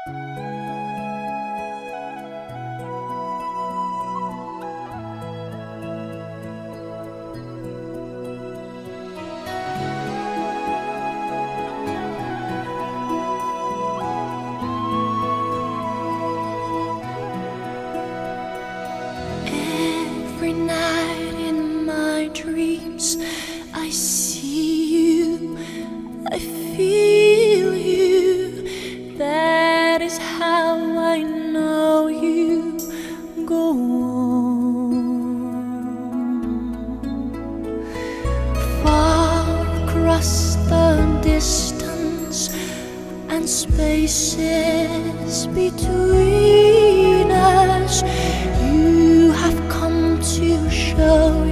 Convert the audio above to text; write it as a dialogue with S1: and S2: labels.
S1: Every night in my dreams I see you, I feel you. That is how I know you go on. Far across the distance and spaces between us, you have come to show